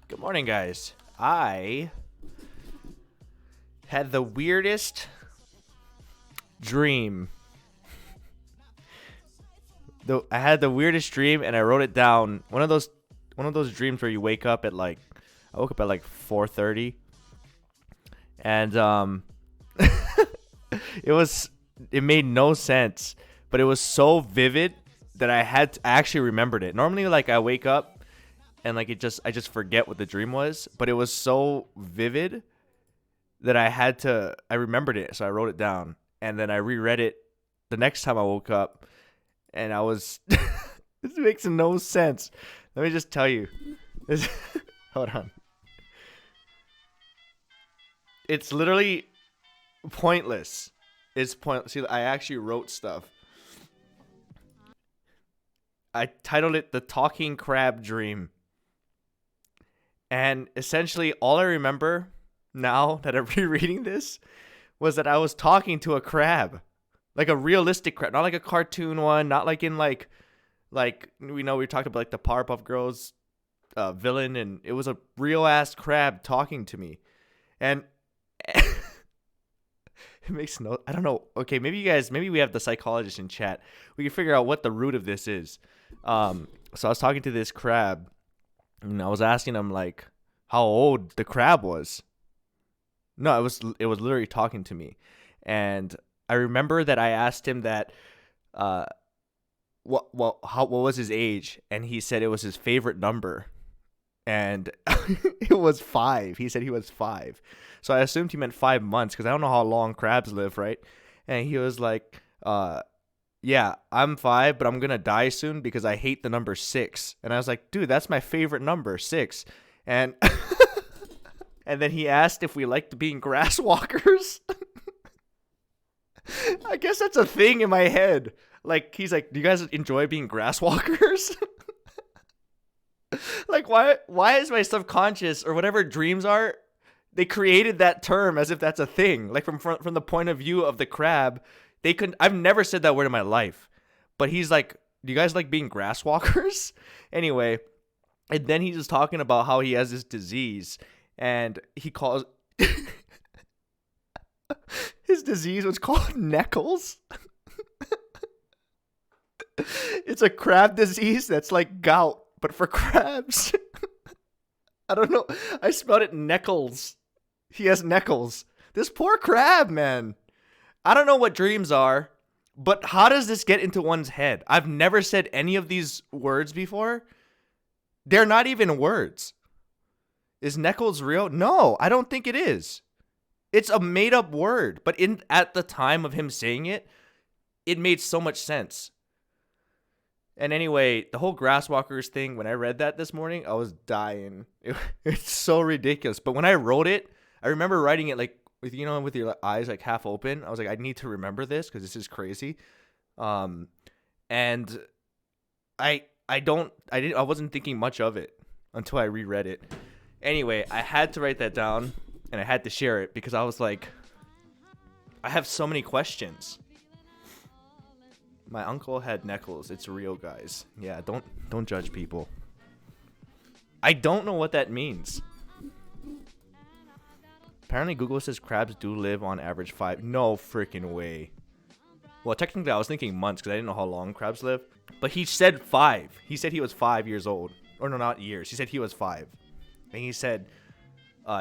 Good morning, guys. I had the weirdest dream. I had the weirdest dream, and I wrote it down. One of those dreams where you wake up at I woke up at 4:30, and it made no sense, but it was so vivid that I actually remembered it. Normally, I wake up and I just forget what the dream was, but it was so vivid that I remembered it, so I wrote it down, and then I reread it the next time I woke up, and I was this makes no sense. Let me just tell you. Hold on. It's literally pointless. It's pointless. See, I actually wrote stuff. I titled it "The Talking Crab Dream." And essentially, all I remember now that I'm rereading this was that I was talking to a crab, like a realistic crab, not like a cartoon one, not like in like we talked about the Powerpuff Girls villain, and it was a real ass crab talking to me, and it makes no. I don't know. Okay, maybe we have the psychologist in chat. We can figure out what the root of this is. So I was talking to this crab. And I was asking him how old the crab was. No, it was literally talking to me, and I remember that I asked him that, what was his age, and he said it was his favorite number, and it was 5. He said he was 5, so I assumed he meant 5 months because I don't know how long crabs live, right? And he was like, yeah, I'm 5, but I'm going to die soon because I hate the number 6. And I was like, dude, that's my favorite number, 6. And and then he asked if we liked being grass walkers. I guess that's a thing in my head. He's like, do you guys enjoy being grass walkers? Why is my subconscious or whatever dreams are, they created that term as if that's a thing. From the point of view of the crab. I've never said that word in my life, but he's like, do you guys like being grass walkers? Anyway, and then he's just talking about how he has this disease, and he calls his disease was called Neckles. It's a crab disease that's like gout, but for crabs. I don't know. I spelled it Neckles. He has Neckles. This poor crab, man. I don't know what dreams are, but how does this get into one's head? I've never said any of these words before. They're not even words. Is Neckles real? No, I don't think it is. It's a made-up word, but at the time of him saying it, it made so much sense. And anyway, the whole grasswalkers thing, when I read that this morning, I was dying. It's so ridiculous. But when I wrote it, I remember writing it with your eyes half open. I was like, I need to remember this because this is crazy. And I wasn't thinking much of it until I reread it. Anyway, I had to write that down and I had to share it because I was like, I have so many questions. My uncle had Neckles. It's real, guys. Yeah, don't judge people. I don't know what that means. Apparently, Google says crabs do live on average 5. No freaking way. Well, technically, I was thinking months because I didn't know how long crabs live. But he said 5. He said he was 5 years old. Or no, not years. He said he was 5. And he said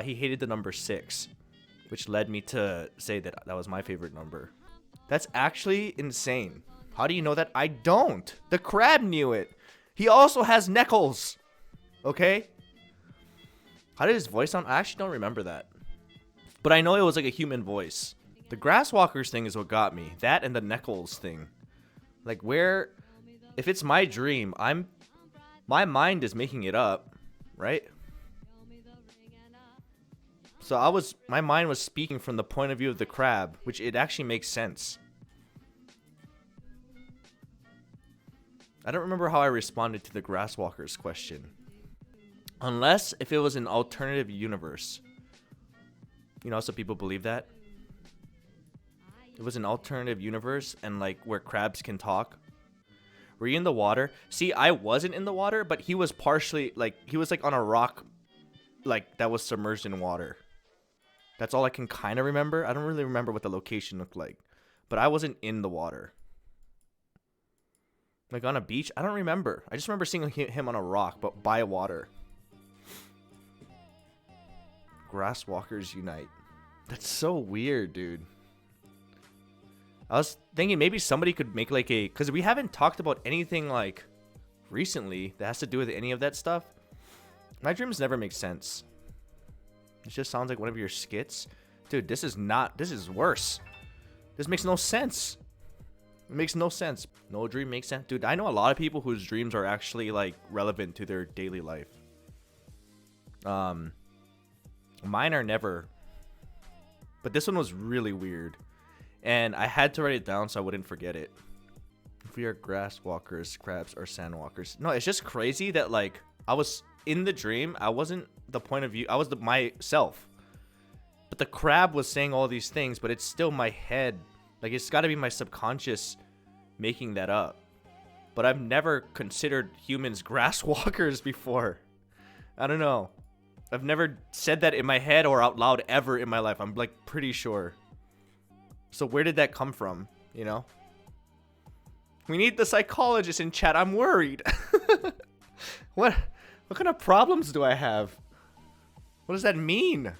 he hated the number 6, which led me to say that was my favorite number. That's actually insane. How do you know that? I don't. The crab knew it. He also has Neckles. Okay? How did his voice sound? I actually don't remember that. But I know it was like a human voice. The grasswalkers thing is what got me. That and the Neckles thing. If it's my dream, my mind is making it up, right? So my mind was speaking from the point of view of the crab, which it actually makes sense. I don't remember how I responded to the grasswalkers question. Unless if it was an alternative universe. Some people believe that. It was an alternative universe and where crabs can talk. Were you in the water? See, I wasn't in the water, but he was partially he was on a rock like that was submerged in water. That's all I can kind of remember. I don't really remember what the location looked like, but I wasn't in the water. Like on a beach? I don't remember. I just remember seeing him on a rock, but by water. Grasswalkers unite. That's so weird, dude. I was thinking maybe somebody could make like a... Because we haven't talked about anything like recently that has to do with any of that stuff. My dreams never make sense. It just sounds like one of your skits. Dude, this is not... This is worse. This makes no sense. It makes no sense. No dream makes sense. Dude, I know a lot of people whose dreams are actually like relevant to their daily life. Mine are never. But this one was really weird. And I had to write it down so I wouldn't forget it. If we are grass walkers, crabs, or sand walkers. No, it's just crazy that like I was in the dream. I wasn't the point of view. I was myself. But the crab was saying all these things, but it's still my head. Like, it's got to be my subconscious making that up. But I've never considered humans grass walkers before. I don't know. I've never said that in my head or out loud ever in my life. I'm, like, pretty sure. So where did that come from, you know? We need the psychologist in chat. I'm worried. What kind of problems do I have? What does that mean?